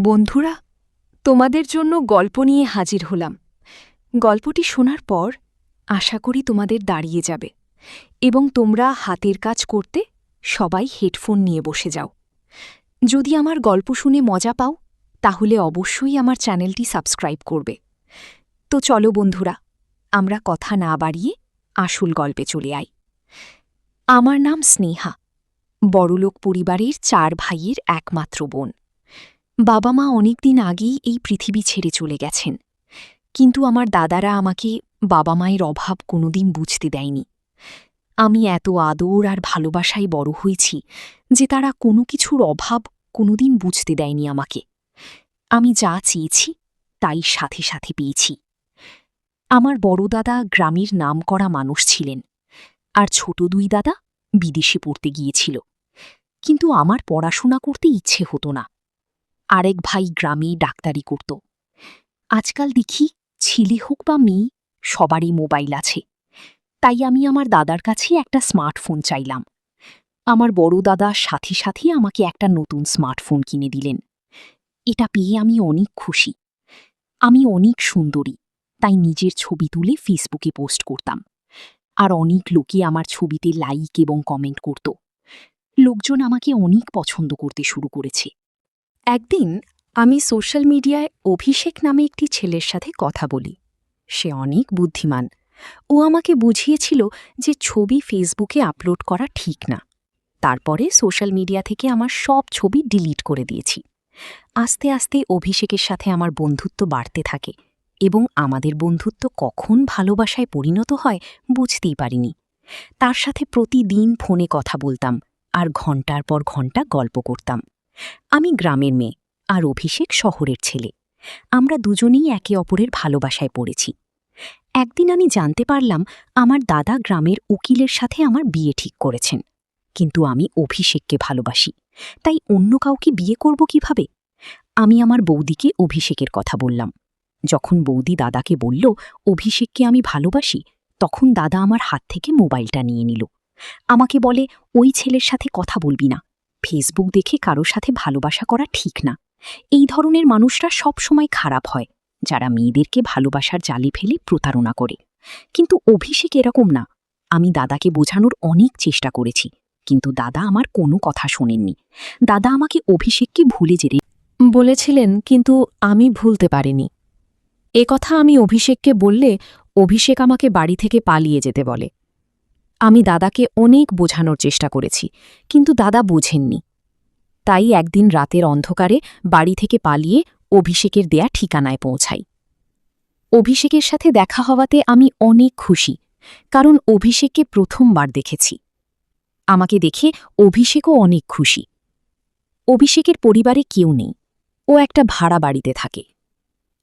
বন্ধুরা, তোমাদের জন্য গল্প নিয়ে হাজির হলাম। গল্পটি শোনার পর আশা করি তোমাদের দাঁড়িয়ে যাবে এবং তোমরা হাতের কাজ করতে সবাই হেডফোন নিয়ে বসে যাও। যদি আমার গল্প শুনে মজা পাও তাহলে অবশ্যই আমার চ্যানেলটি সাবস্ক্রাইব করবে। তো চলো বন্ধুরা, আমরা কথা না বাড়িয়ে আসল গল্পে চলে আই। আমার নাম স্নেহা, বড়লোক পরিবারের 4 ভাইয়ের একমাত্র বোন। বাবা মা অনেকদিন আগেই এই পৃথিবী ছেড়ে চলে গেছেন, কিন্তু আমার দাদারা আমাকে বাবা মায়ের অভাব কোনোদিন বুঝতে দেয়নি। আমি এত আদর আর ভালোবাসায় বড় হয়েছি যে তারা কোনো কিছুর অভাব কোনোদিন বুঝতে দেয়নি আমাকে। আমি যা চেয়েছি তাই সাথে সাথে পেয়েছি। আমার বড় দাদা গ্রামের নামকরা মানুষ ছিলেন, আর ছোট 2 দাদা বিদেশে পড়তে গিয়েছিল, কিন্তু আমার পড়াশোনা করতে ইচ্ছে হতো না। আরেক ভাই গ্রামেই ডাক্তারি করত। আজকাল দেখি ছেলে হোক বা মেয়ে সবারই মোবাইল আছে, তাই আমি আমার দাদার কাছে একটা স্মার্টফোন চাইলাম। আমার বড় দাদা সাথে সাথে আমাকে একটা নতুন স্মার্টফোন কিনে দিলেন। এটা পেয়ে আমি অনেক খুশি। আমি অনেক সুন্দরী, তাই নিজের ছবি তুলে ফেসবুকে পোস্ট করতাম, আর অনেক লোকে আমার ছবিতে লাইক এবং কমেন্ট করত। লোকজন আমাকে অনেক পছন্দ করতে শুরু করেছে। একদিন আমি সোশ্যাল মিডিয়ায় অভিষেক নামে একটি ছেলের সাথে কথা বলি। সে অনেক বুদ্ধিমান। ও আমাকে বুঝিয়েছিল যে ছবি ফেসবুকে আপলোড করা ঠিক না। তারপরে সোশ্যাল মিডিয়া থেকে আমার সব ছবি ডিলিট করে দিয়েছি। আস্তে আস্তে অভিষেকের সাথে আমার বন্ধুত্ব বাড়তে থাকে, এবং আমাদের বন্ধুত্ব কখন ভালোবাসায় পরিণত হয় বুঝতেই পারিনি। তার সাথে প্রতিদিন ফোনে কথা বলতাম আর ঘণ্টার পর ঘণ্টা গল্প করতাম। আমি গ্রামের মেয়ে আর অভিষেক শহরের ছেলে। আমরা দুজনেই একে অপরের ভালোবাসায় পড়েছি। একদিন আমি জানতে পারলাম আমার দাদা গ্রামের উকিলের সাথে আমার বিয়ে ঠিক করেছেন, কিন্তু আমি অভিষেককে ভালোবাসি, তাই অন্য কাউকে বিয়ে করব কিভাবে? আমি আমার বৌদিকে অভিষেকের কথা বললাম। যখন বৌদি দাদাকে বলল অভিষেককে আমি ভালোবাসি, তখন দাদা আমার হাত থেকে মোবাইলটা নিয়ে নিল। আমাকে বলে, ওই ছেলের সাথে কথা বলবি না, ফেসবুক দেখে কারো সাথে ভালোবাসা করা ঠিক না। এই ধরনের মানুষরা সব সময় খারাপ হয়, যারা মেয়েদেরকে ভালোবাসার জালে ফেলে প্রতারণা করে। কিন্তু অভিষেক এরকম না। আমি দাদাকে বোঝানোর অনেক চেষ্টা করেছি, কিন্তু দাদা আমার কোনো কথা শোনেননি। দাদা আমাকে অভিষেককে ভুলে যেতে বলেছিলেন, কিন্তু আমি ভুলতে পারিনি। এ কথা আমি অভিষেককে বললে অভিষেক আমাকে বাড়ি থেকে পালিয়ে যেতে বলে। আমি দাদাকে অনেক বোঝানোর চেষ্টা করেছি, কিন্তু দাদা বোঝেননি। তাই একদিন রাতের অন্ধকারে বাড়ি থেকে পালিয়ে অভিষেকের দেয়া ঠিকানায় পৌঁছাই। অভিষেকের সাথে দেখা হওয়াতে আমি অনেক খুশি, কারণ অভিষেককে প্রথমবার দেখেছি। আমাকে দেখে অভিষেকও অনেক খুশি। অভিষেকের পরিবারে কেউ নেই, ও একটা ভাড়া বাড়িতে থাকে।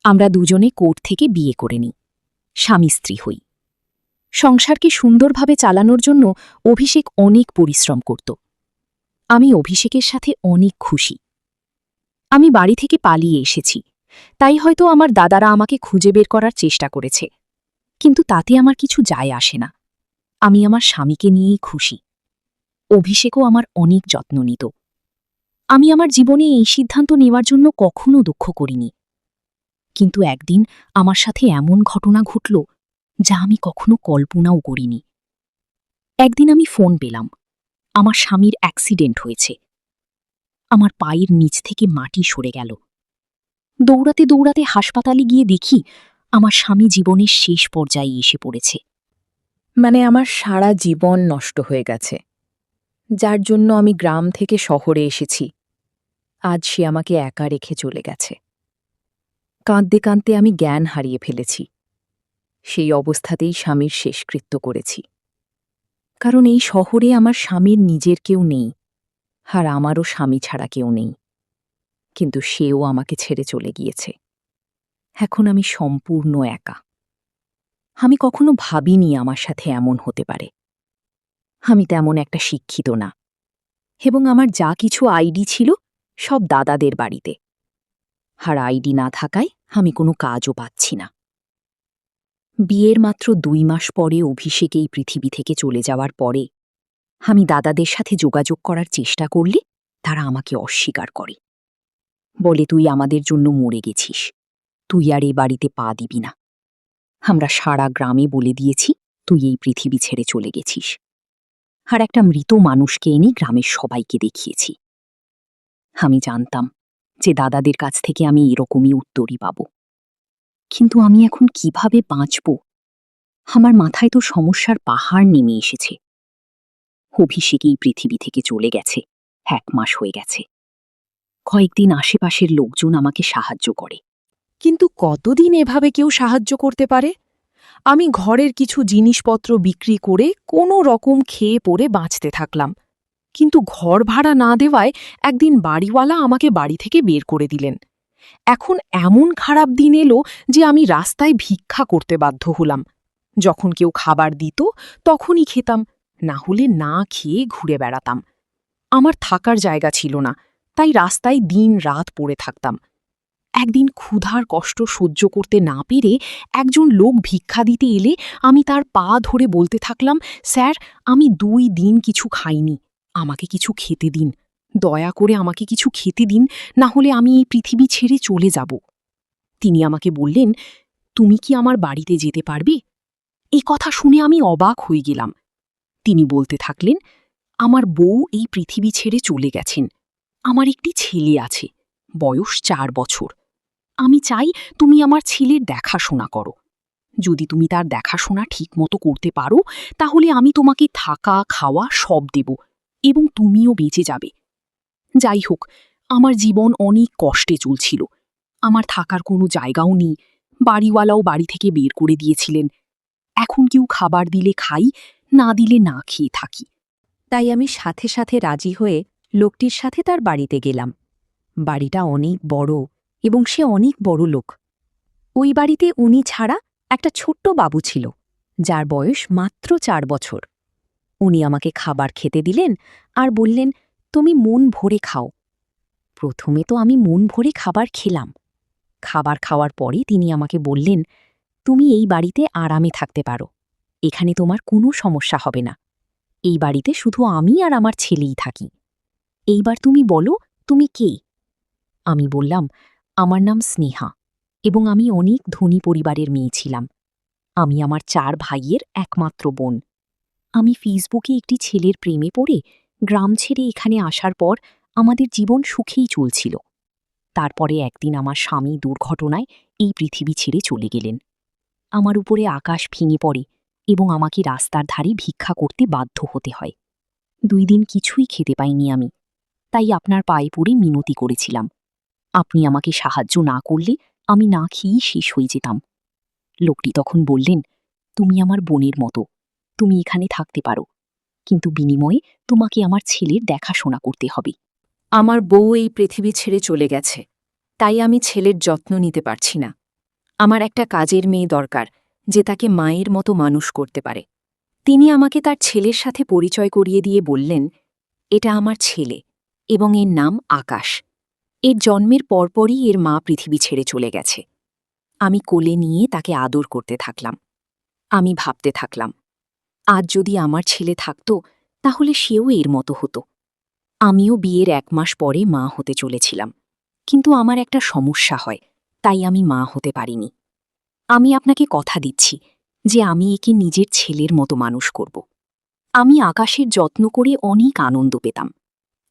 আমরা দুজনে কোর্ট থেকে বিয়ে করে নিই, স্বামী স্ত্রী হই। সংসারকে সুন্দরভাবে চালানোর জন্য অভিষেক অনেক পরিশ্রম করত। আমি অভিষেকের সাথে অনেক খুশি। আমি বাড়ি থেকে পালিয়ে এসেছি, তাই হয়তো আমার দাদারা আমাকে খুঁজে বের করার চেষ্টা করেছে, কিন্তু তাতে আমার কিছু যায় আসে না। আমি আমার স্বামীকে নিয়েই খুশি। অভিষেকও আমার অনেক যত্ন নিত। আমি আমার জীবনে এই সিদ্ধান্ত নেওয়ার জন্য কখনো দুঃখ করিনি, কিন্তু একদিন আমার সাথে এমন ঘটনা ঘটল যা আমি কখনো কল্পনাও করিনি। একদিন আমি ফোন পেলাম, আমার স্বামীর অ্যাক্সিডেন্ট হয়েছে। আমার পায়ের নিচ থেকে মাটি সরে গেল। দৌড়াতে দৌড়াতে হাসপাতালে গিয়ে দেখি আমার স্বামী জীবনের শেষ পর্যায়ে এসে পড়েছে। মানে আমার সারা জীবন নষ্ট হয়ে গেছে, যার জন্য আমি গ্রাম থেকে শহরে এসেছি। আজ সে আমাকে একা রেখে চলে গেছে। কাঁদতে কাঁদতে আমি জ্ঞান হারিয়ে ফেলেছি। সেই অবস্থাতেই স্বামীর শেষকৃত্য করেছি, কারণ এই শহরে আমার স্বামীর নিজের কেউ নেই, আর আমারও স্বামী ছাড়া কেউ নেই। কিন্তু সেও আমাকে ছেড়ে চলে গিয়েছে। এখন আমি সম্পূর্ণ একা। আমি কখনো ভাবিনি আমার সাথে এমন হতে পারে। আমি তেমন একটা শিক্ষিত না, এবং আমার যা কিছু আইডি ছিল সব দাদাদের বাড়িতে, আর আইডি না থাকায় আমি কোনো কাজও পাচ্ছি না। বিয়ের মাত্র 2 মাস পরে অভিষেক এই পৃথিবী থেকে চলে যাওয়ার পরে আমি দাদাদের সাথে যোগাযোগ করার চেষ্টা করলে তারা আমাকে অস্বীকার করে। বলে তুই আমাদের জন্য মরে গেছিস, তুই আর এই বাড়িতে পা দিবি না। আমরা সারা গ্রামে বলে দিয়েছি তুই এই পৃথিবী ছেড়ে চলে গেছিস, আর একটা মৃত মানুষকে এনে গ্রামের সবাইকে দেখিয়েছি। আমি জানতাম যে দাদাদের কাছ থেকে আমি এরকমই উত্তরই পাব, কিন্তু আমি এখন কিভাবে বাঁচব? আমার মাথায় তো সমস্যার পাহাড় নেমে এসেছে। অভিষেক এই পৃথিবী থেকে চলে গেছে 1 মাস হয়ে গেছে। কয়েকদিন আশেপাশের লোকজন আমাকে সাহায্য করে। কিন্তু কতদিন এভাবে কেউ সাহায্য করতে পারে? আমি ঘরের কিছু জিনিসপত্র বিক্রি করে কোনো রকম খেয়ে পড়ে বাঁচতে থাকলাম, কিন্তু ঘর ভাড়া না দেওয়ায় একদিন বাড়িওয়ালা আমাকে বাড়ি থেকে বের করে দিলেন। এখন এমন খারাপ দিন এলো যে আমি রাস্তায় ভিক্ষা করতে বাধ্য হলাম। যখন কেউ খাবার দিত তখনই খেতাম, না হলে না খেয়ে ঘুরে বেড়াতাম। আমার থাকার জায়গা ছিল না, তাই রাস্তায় দিন রাত পড়ে থাকতাম। একদিন ক্ষুধার কষ্ট সহ্য করতে না পেরে একজন লোক ভিক্ষা দিতে এলে আমি তার পা ধরে বলতে থাকলাম, স্যার, আমি 2 দিন কিছু খাইনি, আমাকে কিছু খেতে দিন, দয়া করে আমাকে কিছু খেতে দিন, না হলে আমি এই পৃথিবী ছেড়ে চলে যাব। তিনি আমাকে বললেন, তুমি কি আমার বাড়িতে যেতে পারবে? এই কথা শুনে আমি অবাক হয়ে গেলাম। তিনি বলতে থাকলেন, আমার বউ এই পৃথিবী ছেড়ে চলে গেছেন, আমার একটি ছেলে আছে, বয়স 4 বছর। আমি চাই তুমি আমার ছেলের দেখাশোনা করো। যদি তুমি তার দেখাশোনা ঠিকমতো করতে পারো তাহলে আমি তোমাকে থাকা খাওয়া সব দেব এবং তুমিও বেঁচে যাবে। যাই হোক, আমার জীবন অনেক কষ্টে চলছিল। আমার থাকার কোনো জায়গাও নেই, বাড়িওয়ালাও বাড়ি থেকে বের করে দিয়েছিলেন। এখন কেউ খাবার দিলে খাই, না দিলে না খেয়ে থাকি। তাই আমি সাথে সাথে রাজি হয়ে লোকটির সাথে তার বাড়িতে গেলাম। বাড়িটা অনেক বড় এবং সে অনেক বড় লোক। ওই বাড়িতে উনি ছাড়া একটা ছোট্ট বাবু ছিল, যার বয়স মাত্র 4 বছর। উনি আমাকে খাবার খেতে দিলেন আর বললেন, তুমি মন ভরে খাও। প্রথমে তো আমি মন ভরে খাবার খেলাম। খাবার খাওয়ার পরে তিনি আমাকে বললেন, তুমি এই বাড়িতে আরামে থাকতে পারো, এখানে তোমার কোনো সমস্যা হবে না। এই বাড়িতে শুধু আমি আর আমার ছেলেই থাকি। এইবার তুমি বলো, তুমি কে? আমি বললাম, আমার নাম স্নেহা এবং আমি অনেক ধনী পরিবারের মেয়ে ছিলাম। আমি আমার 4 ভাইয়ের একমাত্র বোন। আমি ফেসবুকে একটি ছেলের প্রেমে পড়ে গ্রাম ছেড়ে এখানে আসার পর আমাদের জীবন সুখেই চলছিল। তারপরে একদিন আমার স্বামী দুর্ঘটনায় এই পৃথিবী ছেড়ে চলে গেলেন। আমার উপরে আকাশ ভেঙে পড়ে এবং আমাকে রাস্তার ধারে ভিক্ষা করতে বাধ্য হতে হয়। 2 দিন কিছুই খেতে পাইনি আমি, তাই আপনার পায়ে পড়ে মিনতি করেছিলাম। আপনি আমাকে সাহায্য না করলে আমি না খেয়েই শেষ হয়ে যেতাম। লোকটি তখন বললেন, তুমি আমার বোনের মতো, তুমি এখানে থাকতে পারো, কিন্তু বিনিময়ে তোমাকে আমার ছেলের দেখাশোনা করতে হবে। আমার বউ এই পৃথিবী ছেড়ে চলে গেছে, তাই আমি ছেলের যত্ন নিতে পারছি না। আমার একটা কাজের মেয়ে দরকার যে তাকে মায়ের মতো মানুষ করতে পারে। তিনি আমাকে তার ছেলের সাথে পরিচয় করিয়ে দিয়ে বললেন, এটা আমার ছেলে এবং এর নাম আকাশ। এর জন্মের পরপরই এর মা পৃথিবী ছেড়ে চলে গেছে। আমি কোলে নিয়ে তাকে আদর করতে থাকলাম। আমি ভাবতে থাকলাম, আজ যদি আমার ছেলে থাকত তাহলে সেও এর মতো হতো। আমিও বিয়ের 1 মাস পরে মা হতে চলেছিলাম, কিন্তু আমার একটা সমস্যা হয়, তাই আমি মা হতে পারিনি। আমি আপনাকে কথা দিচ্ছি যে আমি একে নিজের ছেলের মতো মানুষ করব। আমি আকাশের যত্ন করে অনেক আনন্দ পেতাম।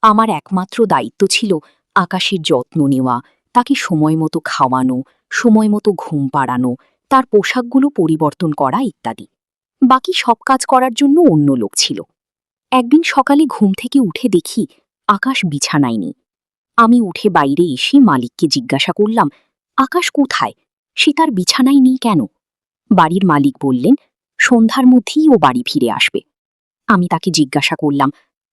আমার একমাত্র দায়িত্ব ছিল আকাশের যত্ন নেওয়া, তাকে সময় মতো খাওয়ানো, সময় মতো ঘুম পাড়ানো, তার পোশাকগুলো পরিবর্তন করা ইত্যাদি। বাকি সব কাজ করার জন্য অন্য লোক ছিল। একদিন সকালে ঘুম থেকে উঠে দেখি আকাশ বিছানায় নেই। আমি উঠে বাইরে এসে মালিককে জিজ্ঞাসা করলাম, আকাশ কোথায়? সে তার বিছানায় নেই কেন? বাড়ির মালিক বললেন, সন্ধ্যার মধ্যেই ও বাড়ি ফিরে আসবে। আমি তাকে জিজ্ঞাসা করলাম,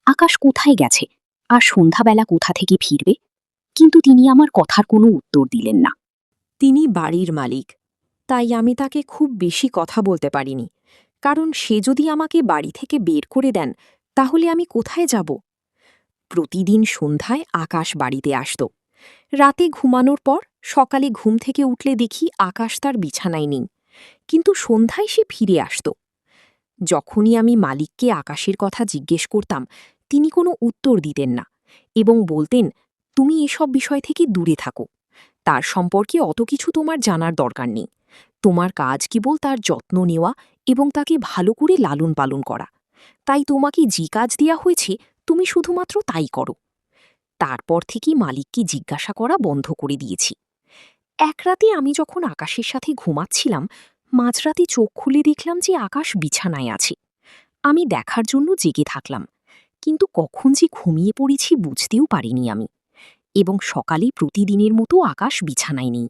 আকাশ কোথায় গেছে আর সন্ধ্যাবেলা কোথা থেকে ফিরবে? কিন্তু তিনি আমার কথার কোনো উত্তর দিলেন না। তিনি বাড়ির মালিক, তাই আমি তাকে খুব বেশি কথা বলতে পারিনি, কারণ সে যদি আমাকে বাড়ি থেকে বের করে দেন তাহলে আমি কোথায় যাব? প্রতিদিন সন্ধ্যায় আকাশ বাড়িতে আসত। রাতে ঘুমানোর পর সকালে ঘুম থেকে উঠলে দেখি আকাশ তার বিছানায় নেই, কিন্তু সন্ধ্যায় সে ফিরে আসত। যখনই আমি মালিককে আকাশের কথা জিজ্ঞেস করতাম তিনি কোনো উত্তর দিতেন না এবং বলতেন, তুমি এসব বিষয় থেকে দূরে থাকো। তার সম্পর্কে অত কিছু তোমার জানার দরকার নেই। তোমার কাজ কেবল তার যত্ন নেওয়া এবং তাকে ভালো করে লালন পালন করা। তাই তোমাকে যে কাজ দেয়া হয়েছে তুমি শুধুমাত্র তাই করো। তারপর থেকেই মালিককে জিজ্ঞাসা করা বন্ধ করে দিয়েছি। এক রাতে আমি যখন আকাশের সাথে ঘুমাচ্ছিলাম, মাঝরাতে চোখ খুলে দেখলাম যে আকাশ বিছানায় আছে। আমি দেখার জন্য জেগে থাকলাম, কিন্তু কখন যে ঘুমিয়ে পড়েছি বুঝতেও পারিনি আমি। এবং সকালে প্রতিদিনের মতো আকাশ বিছানায় নেই।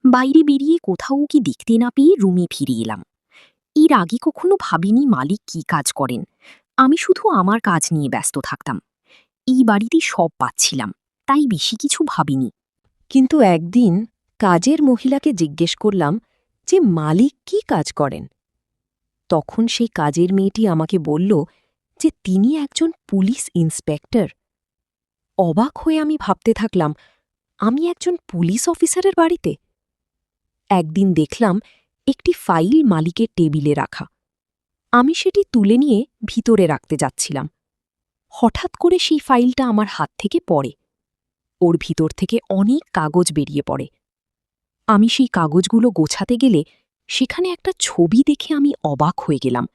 বাইরে বেরিয়ে কোথাও কি দেখতে না পেয়ে রুমে ফিরে এলাম। এর আগে কখনো ভাবিনি মালিক কি কাজ করেন। আমি শুধু আমার কাজ নিয়ে ব্যস্ত থাকতাম। এই বাড়িতে সব পাচ্ছিলাম, তাই বেশি কিছু ভাবিনি। কিন্তু একদিন কাজের মহিলাকে জিজ্ঞেস করলাম যে মালিক কি কাজ করেন। তখন সেই কাজের মেয়েটি আমাকে বলল যে তিনি একজন পুলিশ ইন্সপেক্টর। অবাক হয়ে আমি ভাবতে থাকলাম, আমি একজন পুলিশ অফিসারের বাড়িতে। একদিন দেখলাম একটি ফাইল মালিকের টেবিলে রাখা। আমি সেটি তুলে নিয়ে ভিতরে রাখতে যাচ্ছিলাম। হঠাৎ করে সেই ফাইলটা আমার হাত থেকে পড়ে। ওর ভিতর থেকে অনেক কাগজ বেরিয়ে পড়ে। আমি সেই কাগজগুলো গোছাতে গেলে সেখানে একটা ছবি দেখে আমি অবাক হয়ে গেলাম।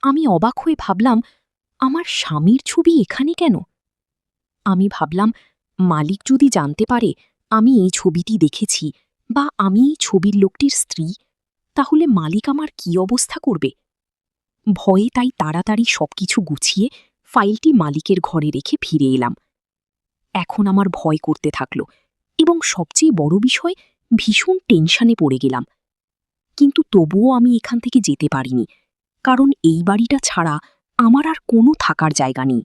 আমি অবাক হয়ে ভাবলাম, আমার স্বামীর ছবি এখানে কেন? আমি ভাবলাম, মালিক যদি জানতে পারে আমি এই ছবিটি দেখেছি বা আমি এই ছবির লোকটির স্ত্রী, তাহলে মালিক আমার কি অবস্থা করবে? ভয়ে তাই তাড়াতাড়ি সবকিছু গুছিয়ে ফাইলটি মালিকের ঘরে রেখে ফিরে এলাম। এখন আমার ভয় করতে থাকল এবং সবচেয়ে বড় বিষয়, ভীষণ টেনশনে পড়ে গেলাম। কিন্তু তবুও আমি এখান থেকে যেতে পারিনি, কারণ এই বাড়িটা ছাড়া আমার আর কোনো থাকার জায়গা নেই।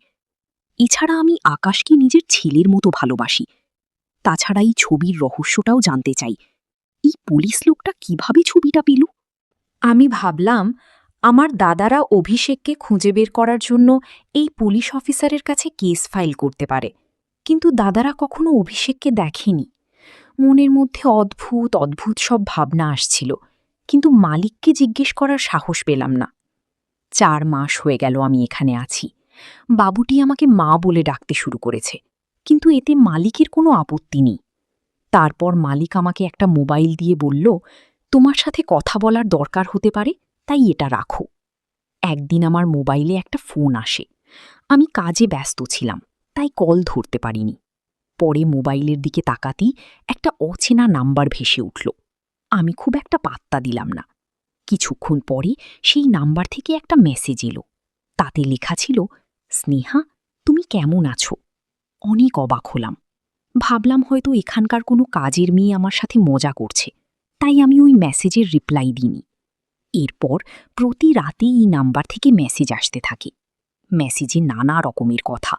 এছাড়া আমি আকাশকে নিজের ছেলের মতো ভালোবাসি। তাছাড়া এই ছবির রহস্যটাও জানতে চাই। এই পুলিশ লোকটা কিভাবে ছবিটা পেল? আমি ভাবলাম, আমার দাদারা অভিষেককে খুঁজে বের করার জন্য এই পুলিশ অফিসারের কাছে কেস ফাইল করতে পারে, কিন্তু দাদারা কখনো অভিষেককে দেখেনি। মনের মধ্যে অদ্ভুত অদ্ভুত সব ভাবনা আসছিল, কিন্তু মালিককে জিজ্ঞেস করার সাহস পেলাম না। 4 মাস হয়ে গেল আমি এখানে আছি। বাবুটি আমাকে মা বলে ডাকতে শুরু করেছে, কিন্তু এতে মালিকের কোনো আপত্তি নেই। তারপর মালিক আমাকে একটা মোবাইল দিয়ে বলল, তোমার সাথে কথা বলার দরকার হতে পারে, তাই এটা রাখো। একদিন আমার মোবাইলে একটা ফোন আসে। আমি কাজে ব্যস্ত ছিলাম, তাই কল ধরতে পারিনি। পরে মোবাইলের দিকে তাকাতেই একটা অচেনা নাম্বার ভেসে উঠল। আমি খুব একটা পাত্তা দিলাম না। কিছুক্ষণ পরে সেই নাম্বার থেকে একটা মেসেজ এলো। তাতে লেখা ছিল, স্নেহা, তুমি কেমন আছো? অনেক অবাক হলাম। ভাবলাম হয়তো এখানকার কোনো কাজের মেয়ে আমার সাথে মজা করছে, তাই আমি ওই মেসেজের রিপ্লাই দিইনি। এরপর প্রতি রাতে এই নাম্বার থেকে মেসেজ আসতে থাকে। মেসেজে নানা রকমের কথা,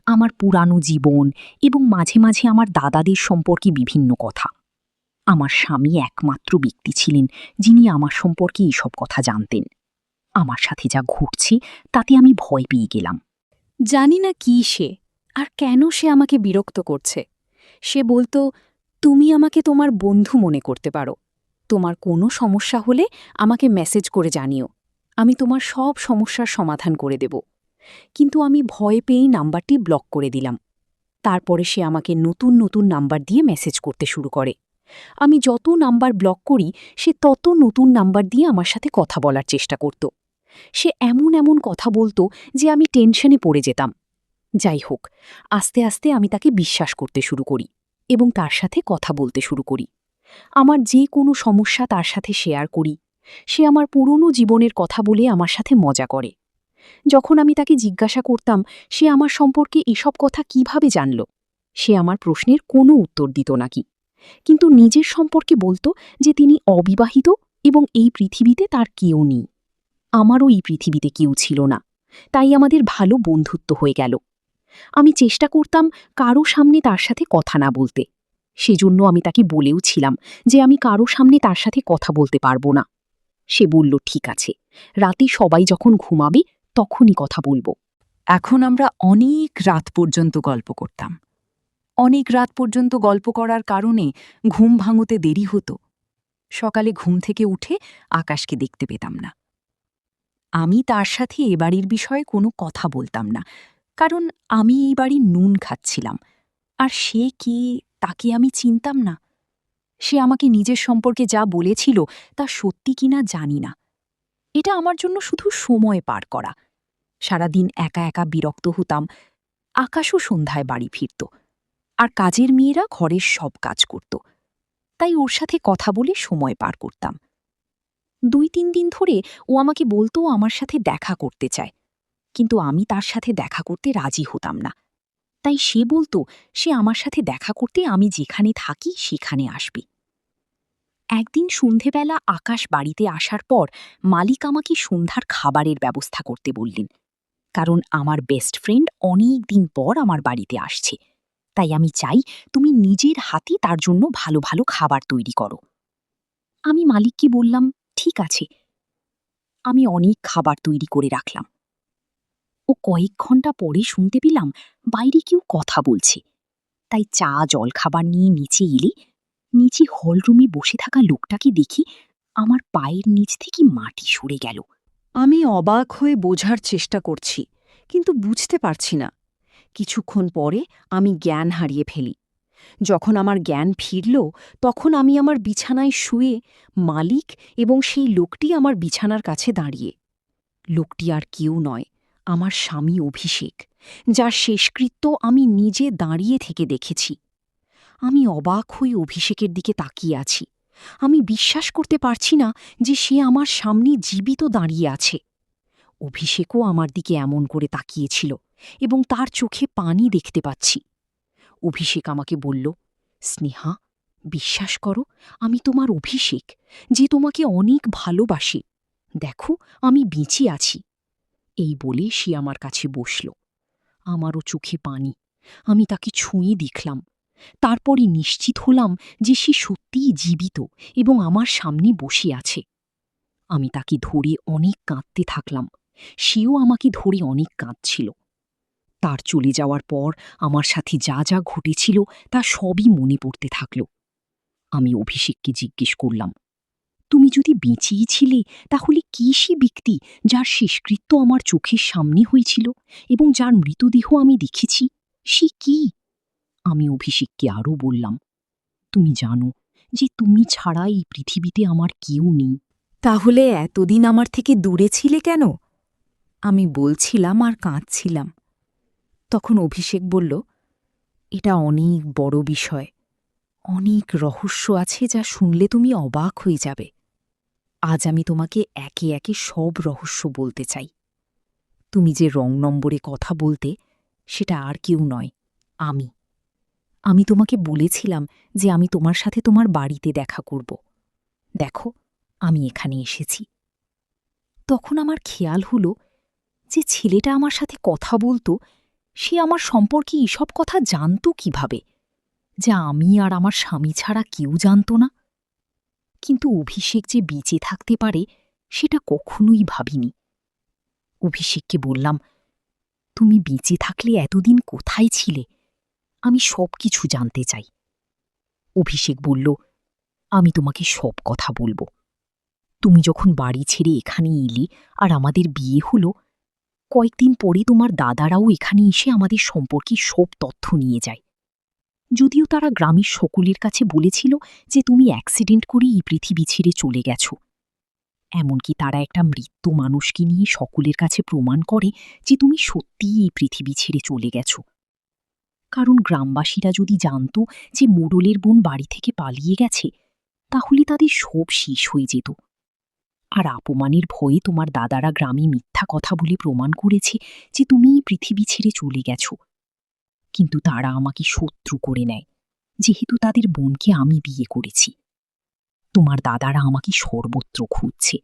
আমার পুরানো জীবন এবং মাঝে মাঝে আমার দাদাদের সম্পর্কে বিভিন্ন কথা। আমার স্বামী একমাত্র ব্যক্তি ছিলেন যিনি আমার সম্পর্কে এইসব কথা জানতেন। আমার সাথে যা ঘটছে তাতে আমি ভয় পেয়ে গেলাম। জানি না কি সে, আর কেন সে আমাকে বিরক্ত করছে। সে বলতো, তুমি আমাকে তোমার বন্ধু মনে করতে পারো। তোমার কোনো সমস্যা হলে আমাকে মেসেজ করে জানিও, আমি তোমার সব সমস্যার সমাধান করে দেব। কিন্তু আমি ভয় পেয়েই নাম্বারটি ব্লক করে দিলাম। তারপরে সে আমাকে নতুন নতুন নাম্বার দিয়ে মেসেজ করতে শুরু করে। আমি যত নাম্বার ব্লক করি সে তত নতুন নাম্বার দিয়ে আমার সাথে কথা বলার চেষ্টা করত। সে এমন এমন কথা বলতো যে আমি টেনশনে পড়ে যেতাম। যাই হোক, আস্তে আস্তে আমি তাকে বিশ্বাস করতে শুরু করি এবং তার সাথে কথা বলতে শুরু করি। আমার যে কোনো সমস্যা তার সাথে শেয়ার করি। সে আমার পুরনো জীবনের কথা বলে আমার সাথে মজা করে। যখন আমি তাকে জিজ্ঞাসা করতাম সে আমার সম্পর্কে এসব কথা কিভাবে জানল, সে আমার প্রশ্নের কোনো উত্তর দিত নাকি, কিন্তু নিজের সম্পর্কে বলতো যে তিনি অবিবাহিত এবং এই পৃথিবীতে তার কেউ নেই। আমারও এই পৃথিবীতে কেউ ছিল না, তাই আমাদের ভালো বন্ধুত্ব হয়ে গেল। আমি চেষ্টা করতাম কারো সামনে তার সাথে কথা না বলতে। সেজন্য আমি তাকে বলেও ছিলাম যে আমি কারো সামনে তার সাথে কথা বলতে পারবো না। সে বলল, ঠিক আছে, রাতে সবাই যখন ঘুমাবে তখনই কথা বলবো। এখন আমরা অনেক রাত পর্যন্ত গল্প করতাম। অনেক রাত পর্যন্ত গল্প করার কারণে ঘুম ভাঙতে দেরি হতো। সকালে ঘুম থেকে উঠে আকাশকে দেখতে পেতাম না। আমি তার সাথে এ বাড়ির বিষয়ে কোনো কথা বলতাম না, কারণ আমি এই বাড়ির নুন খাচ্ছিলাম। আর সে কে তাকে আমি চিনতাম না। সে আমাকে নিজের সম্পর্কে যা বলেছিল তা সত্যি কিনা জানি না। এটা আমার জন্য শুধু সময় পার করা। সারাদিন একা একা বিরক্ত হতাম। আকাশও সন্ধ্যায় বাড়ি ফিরত, আর কাজের মেয়েরা ঘরের সব কাজ করত। তাই ওর সাথে কথা বলে সময় পার করতাম। 2-3 দিন ধরে ও আমাকে বলতো আমার সাথে দেখা করতে চায়, কিন্তু আমি তার সাথে দেখা করতে রাজি হতাম না। তাই সে বলতো সে আমার সাথে দেখা করতে আমি যেখানে থাকি সেখানে আসবে। একদিন সন্ধেবেলা আকাশ বাড়িতে আসার পর মালিক আমাকে সন্ধ্যার খাবারের ব্যবস্থা করতে বললেন, কারণ আমার বেস্ট ফ্রেন্ড অনেক দিন পর আমার বাড়িতে আসছে। তাই আমি চাই তুমি নিজের হাতে তার জন্য ভালো ভালো খাবার তৈরি করো। আমি মালিককে বললাম, ঠিক আছে। আমি অনেক খাবার তৈরি করে রাখলাম। ও কয়েক ঘন্টা পরে শুনতে পেলাম বাইরে কেউ কথা বলছে। তাই চা জল খাবার নিয়ে নিচে এলে নিচে হলরুমে বসে থাকা লোকটাকে দেখি আমার পায়ের নিচ থেকে মাটি সরে গেল। আমি অবাক হয়ে বোঝার চেষ্টা করছি, কিন্তু বুঝতে পারছি না। কিছুক্ষণ পরে আমি জ্ঞান হারিয়ে ফেলি। যখন আমার জ্ঞান ফিরল, তখন আমি আমার বিছানায় শুয়ে, মালিক এবং সেই লোকটি আমার বিছানার কাছে দাঁড়িয়ে। লোকটি আর কেউ নয়, আমার স্বামী অভিষেক, যার শেষকৃত্য আমি নিজে দাঁড়িয়ে থেকে দেখেছি। আমি অবাক হয়ে অভিষেকের দিকে তাকিয়ে আছি। আমি বিশ্বাস করতে পারছি না যে সে আমার সামনে জীবিত দাঁড়িয়ে আছে। অভিষেকও আমার দিকে এমন করে তাকিয়েছিল এবং তার চোখে পানি দেখতে পাচ্ছি। অভিষেক আমাকে বলল, স্নেহা, বিশ্বাস করো, আমি তোমার অভিষেক, যে তোমাকে অনেক ভালোবাসে। দেখো, আমি বেঁচে আছি। এই বলে সে আমার কাছে বসল। আমারও চোখে পানি। আমি তাকে ছুঁয়ে দেখলাম। তারপরে নিশ্চিত হলাম যে সে সত্যিই জীবিত এবং আমার সামনে বসে আছে। আমি তাকে ধরে অনেক কাঁদতে থাকলাম। সেও আমাকে ধরে অনেক কাঁদছিল। তার চলে যাওয়ার পর আমার সাথে যা যা ঘটেছিল তা সবই মনে পড়তে থাকল। আমি অভিষেককে জিজ্ঞেস করলাম, তুমি যদি বেঁচেই ছিলে, তাহলে কি সে ব্যক্তি যার শেষকৃত্য আমার চোখের সামনে হয়েছিল এবং যার মৃতদেহ আমি দেখেছি, সে কি? আমি অভিষেককে আরও বললাম, তুমি জানো যে তুমি ছাড়া এই পৃথিবীতে আমার কেউ নেই। তাহলে এতদিন আমার থেকে দূরে ছিলে কেন? আমি বলছিলাম আর কাঁদছিলাম। তখন অভিষেক বলল, এটা অনেক বড় বিষয়। অনেক রহস্য আছে যা শুনলে তুমি অবাক হয়ে যাবে। আজ আমি তোমাকে একে একে সব রহস্য বলতে চাই। তুমি যে রং নম্বরে কথা বলতে, সেটা আর কেউ নয়, আমি। আমি তোমাকে বলেছিলাম যে আমি তোমার সাথে তোমার বাড়িতে দেখা করব। দেখো, আমি এখানে এসেছি। তখন আমার খেয়াল হলো যে ছেলেটা আমার সাথে কথা বলতো, সে আমার সম্পর্কে এসব কথা জানত কিভাবে, যা আমি আর আমার স্বামী ছাড়া কেউ জানত না। কিন্তু অভিষেক যে বেঁচে থাকতে পারে সেটা কখনোই ভাবিনি। অভিষেককে বললাম, তুমি বেঁচে থাকলে এতদিন কোথায় ছিলে? আমি সব কিছু জানতে চাই। অভিষেক বলল, আমি তোমাকে সব কথা বলবো। তুমি যখন বাড়ি ছেড়ে এখানে এলে আর আমাদের বিয়ে হলো, কয়েকদিন পরে তোমার দাদারাও এখানে এসে আমাদের সম্পর্কে সব তথ্য নিয়ে যায়। যদিও তারা গ্রামের সকলের কাছে বলেছিল যে তুমি অ্যাক্সিডেন্ট করে এই পৃথিবী ছেড়ে চলে গেছ। এমনকি তারা একটা মৃত্যু মানুষকে নিয়ে সকলের কাছে প্রমাণ করে যে তুমি সত্যিই এই পৃথিবী ছেড়ে চলে গেছ। কারণ গ্রামবাসীরা যদি জানত যে মোড়লের বোন বাড়ি থেকে পালিয়ে গেছে, তাহলে তাদের সব শেষ হয়ে যেত। আর অপমানের ভয়ে তোমার দাদারা গ্রামে মিথ্যা কথা বলে প্রমাণ করেছে যে তুমি এই পৃথিবী ছেড়ে চলে গেছ। কিন্তু তারা আমাকে শত্রু করে নেয়, যেহেতু তাদের বোনকে আমি বিয়ে করেছি। তোমার দাদারা আমাকে সর্বত্র খুঁজছে।